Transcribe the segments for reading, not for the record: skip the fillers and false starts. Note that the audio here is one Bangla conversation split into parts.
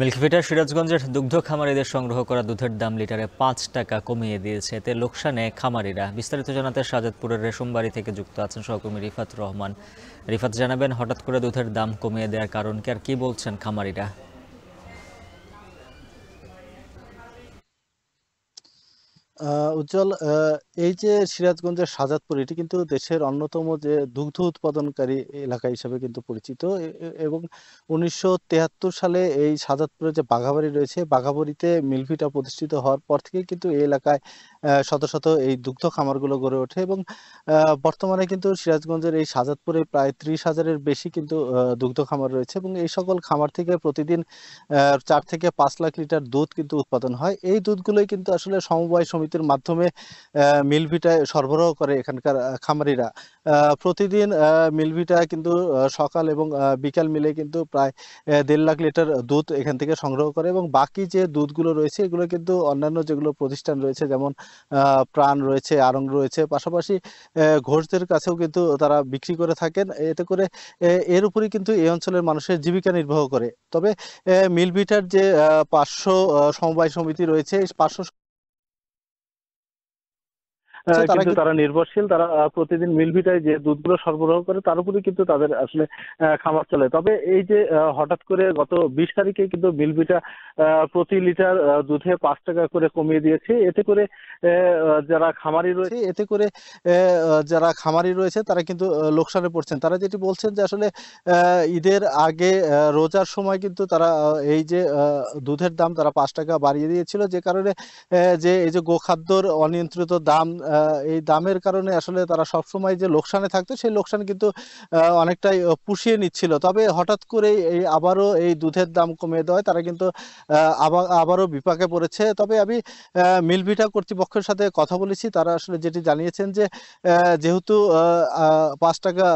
মিল্কভিটা সিরাজগঞ্জের দুগ্ধ খামারিদের সংগ্রহ করা দুধের দাম লিটারে ৫ টাকা কমিয়ে দিয়েছে। এতে লোকসানে খামারিরা। বিস্তারিত জানাতে সাজাদপুরের রেশমবাড়ি থেকে যুক্ত আছেন সহকর্মী রিফাত রহমান। রিফাত, জানাবেন হঠাৎ করে দুধের দাম কমিয়ে দেওয়ার কারণ কি, আর কি বলছেন খামারিরা? উজ্জ্বল, এই যে সিরাজগঞ্জের সাজাদপুর, এটি কিন্তু দেশের অন্যতম যে দুগ্ধ উৎপাদনকারী এলাকা হিসেবে কিন্তু পরিচিত এবং ১৯৭৩ সালে এই সাজাদপুরে যে বাঘাবাড়ি রয়েছে, বাঘাবাড়িতে মিলভিটা প্রতিষ্ঠিত হওয়ার পর থেকে কিন্তু এই এলাকায় শত শত এই দুগ্ধ খামারগুলো গড়ে ওঠে এবং বর্তমানে কিন্তু সিরাজগঞ্জের এই সাজাদপুরে প্রায় ৩০,০০০-এর বেশি কিন্তু দুগ্ধ খামার রয়েছে এবং এই সকল খামার থেকে প্রতিদিন ৪ থেকে ৫ লাখ লিটার দুধ কিন্তু উৎপাদন হয়। এই দুধগুলোই কিন্তু আসলে সমবায় সমিতির মাধ্যমে মিলভিটায় সরবরাহ করে এখানকার খামারিরা। প্রতিদিন মিলভিটা কিন্তু সকাল এবং বিকাল মিলে কিন্তু প্রায় ১.৫ লাখ লিটার দুধ এখান থেকে সংগ্রহ করে এবং বাকি যে দুধগুলো রয়েছে এগুলো কিন্তু অন্যান্য যেগুলো প্রতিষ্ঠান রয়েছে, যেমন প্রাণ রয়েছে, আড়ং রয়েছে, পাশাপাশি ঘোষদের কাছেও কিন্তু তারা বিক্রি করে থাকেন। এতে করে এর উপরই কিন্তু এই অঞ্চলের মানুষের জীবিকা নির্বাহ করে। তবে মিলভিটার যে ৫০০ সমবায় সমিতি রয়েছে, এই ৫০০ কিন্তু তারা নির্ভরশীল। তারা প্রতিদিন মিলভিটায় যে দুধগুলো সরবরাহ করে তার উপরে কিন্তু তাদের আসলে খামার চলে। তবে এই যে হঠাৎ করে গত ২০ তারিখে কিন্তু মিলভিটা প্রতি লিটার দুধে ৫ টাকা করে কমিয়ে দিয়েছে। যারা খামারি রয়েছে তারা কিন্তু লোকসানে পড়ছেন। তারা যেটি বলছেন যে আসলে ঈদের আগে রোজার সময় কিন্তু তারা এই যে দুধের দাম তারা ৫ টাকা বাড়িয়ে দিয়েছিল, যে কারণে যে এই যে গোখাদ্যর অনিয়ন্ত্রিত দাম, এই দামের কারণে আসলে তারা সবসময় যে লোকসানে থাকতো সেই লোকসান কিন্তু অনেকটাই পুষিয়ে নিচ্ছিল। তবে হঠাৎ করে আবারও এই দুধের দাম কমিয়ে দেওয়ায় তারা কিন্তু আবারও বিপাকে পড়েছে। তবে আমি মিলভিটা কর্তৃপক্ষের সাথে কথা বলেছি, তারা আসলে যেটি জানিয়েছেন যে যেহেতু ৫ টাকা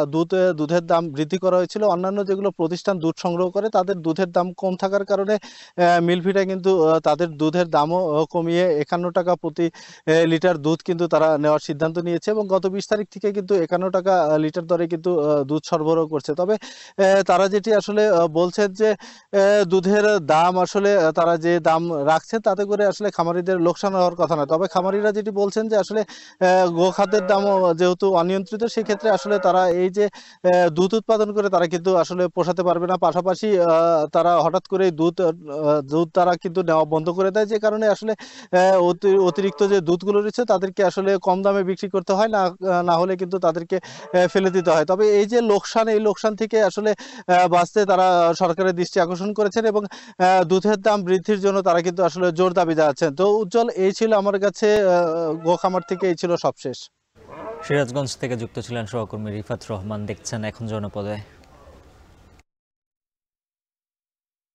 দুধের দাম বৃদ্ধি করা হয়েছিল, অন্যান্য যেগুলো প্রতিষ্ঠান দুধ সংগ্রহ করে তাদের দুধের দাম কম থাকার কারণে মিলভিটা কিন্তু তাদের দুধের দামও কমিয়ে ৫১ টাকা প্রতি লিটার দুধ কিন্তু তারা নেওয়ার সিদ্ধান্ত নিয়েছে এবং গত ২০ তারিখ থেকে কিন্তু ৫১ টাকা লিটার দরে কিন্তু দুধ সরবরাহ করছে। তবে তারা যেটি আসলে বলছেন যে দুধের দাম আসলে তারা যে দাম রাখছে তাতে করে আসলে খামারিদের লোকসান হওয়ার কথা নয়। তবে খামারিরা যেটি বলছেন যে আসলে গোখাদ্যের দামও যেহেতু অনিয়ন্ত্রিত, সেক্ষেত্রে আসলে তারা এই যে দুধ উৎপাদন করে তারা কিন্তু আসলে পোষাতে পারবে না। পাশাপাশি তারা হঠাৎ করে দুধ তারা কিন্তু নেওয়া বন্ধ করে দেয়, যে কারণে আসলে অতিরিক্ত যে দুধগুলো রয়েছে তাদেরকে আসলে কম দামে বিক্রি করতে হয়, না হলে কিন্তু তাদেরকে ফেলে দিতে হয়। তবে এই যে লোকসান, এই লোকসান থেকে আসলে বাঁচতে তারা সরকারের দৃষ্টি আকর্ষণ করেছেন এবং দুধের দাম বৃদ্ধির জন্য তারা কিন্তু আসলে জোর দাবি জানাচ্ছেন। তো উজ্জ্বল, এই ছিল আমার কাছে গোখামার থেকে এই ছিল সবশেষ। সিরাজগঞ্জ থেকে যুক্ত ছিলেন সহকর্মী রিফাত রহমান। দেখছেন এখন জনপদে।